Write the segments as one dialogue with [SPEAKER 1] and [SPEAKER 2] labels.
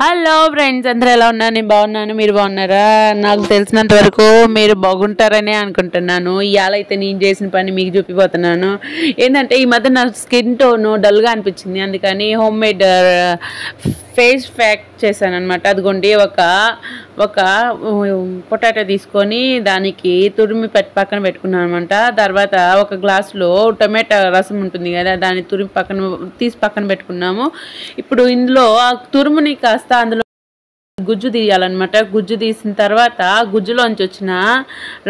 [SPEAKER 1] Hello friends, అందరూ ఎలా ఉన్నారు? నేను బాగున్నాను. మీరు బాగున్నారా? నాకు తెలిసినంత వరకు మీరు బాగుంటారనే అనుకుంటున్నాను. ఇవాళ అయితే నేను చేసిన పని మీకు చూపిపోతున్నాను. ఏంటంటే ఈ మధ్య నా స్కిన్ టోన్ డల్గా అనిపించింది, అందుకని హోమ్ మేడ్ ఫేస్ ప్యాక్ చేశాను అనమాట. అదిగోండి, ఒక పొటాటో తీసుకొని దానికి తురిమి పక్కన పెట్టుకున్నాను అనమాట. తర్వాత ఒక గ్లాసులో టొమాటో రసం ఉంటుంది కదా, దాన్ని తురిమి పక్కన పెట్టుకున్నాము. ఇప్పుడు ఇందులో ఆ తురుముని కాస్త అందులో గుజ్జు తీయాలన్నమాట. గుజ్జు తీసిన తర్వాత గుజ్జులోంచి వచ్చిన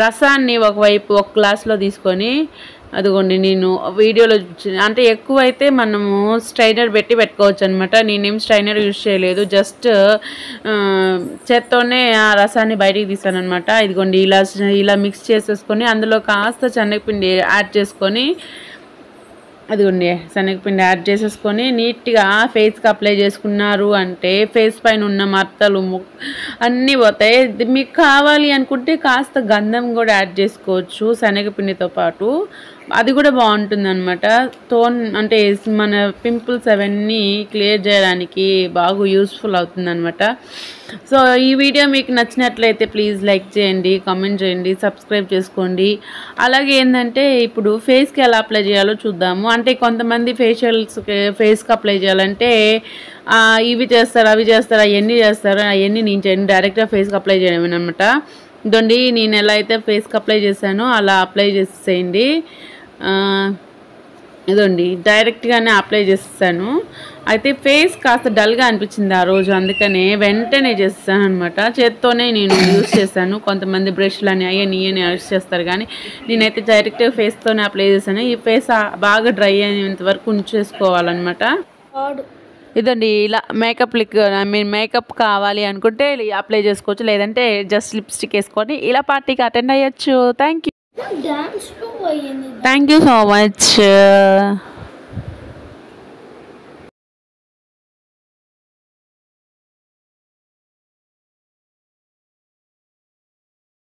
[SPEAKER 1] రసాన్ని ఒక గ్లాస్లో తీసుకొని, అదిగోండి నేను వీడియోలో అంటే ఎక్కువైతే మనము స్ట్రైనర్ పెట్టుకోవచ్చు అనమాట. నేనేం స్ట్రైనర్ యూజ్ చేయలేదు, జస్ట్ చేత్తోనే ఆ రసాన్ని బయటికి తీసాను అనమాట. ఇదిగోండి ఇలా మిక్స్ చేసేసుకొని అందులో కాస్త శనగపిండి యాడ్ చేసుకొని, అదిగోండి శనగపిండి యాడ్ చేసేసుకొని నీట్గా ఫేస్కి అప్లై చేసుకున్నారు అంటే ఫేస్ పైన ఉన్న మచ్చలు అన్నీ పోతాయి. మీకు కావాలి అనుకుంటే కాస్త గంధం కూడా యాడ్ చేసుకోవచ్చు శనగపిండితో పాటు, అది కూడా బాగుంటుంది అనమాట. టోన్ అంటే మన పింపుల్స్ అవన్నీ క్లియర్ చేయడానికి బాగా యూస్ఫుల్ అవుతుంది అనమాట. సో ఈ వీడియో మీకు నచ్చినట్లయితే ప్లీజ్ లైక్ చేయండి, కామెంట్ చేయండి, సబ్స్క్రైబ్ చేసుకోండి. అలాగే ఏంటంటే ఇప్పుడు ఫేస్కి ఎలా అప్లై చేయాలో చూద్దాము. అంటే కొంతమంది ఫేస్కి అప్లై చేయాలంటే ఇవి చేస్తారు, అవి చేస్తారు, అవన్నీ చేస్తారు. అవన్నీ నేను చేయను, డైరెక్ట్గా ఫేస్కి అప్లై చేయడం అనమాట. ఇదండి నేను ఎలా అయితే ఫేస్కి అప్లై చేశానో అలా అప్లై చేసేయండి. ఇదండి డైరెక్ట్గానే అప్లై చేస్తాను. అయితే ఫేస్ కాస్త డల్గా అనిపించింది ఆ రోజు, అందుకనే వెంటనే చేస్తాను అనమాట. చేత్తోనే నేను యూజ్ చేశాను. కొంతమంది బ్రష్లు అని అవన్నీ యూజ్ చేస్తారు, కానీ నేనైతే డైరెక్ట్గా ఫేస్తోనే అప్లై చేశాను. ఈ ఫేస్ బాగా డ్రై అయ్యేంత వరకు ఉంచేసుకోవాలన్నమాట. ఇదండి ఇలా మేకప్ కావాలి అనుకుంటే అప్లై చేసుకోవచ్చు, లేదంటే జస్ట్ లిప్స్టిక్ వేసుకొని ఇలా పార్టీకి అటెండ్ అయ్యొచ్చు. Thank you so much.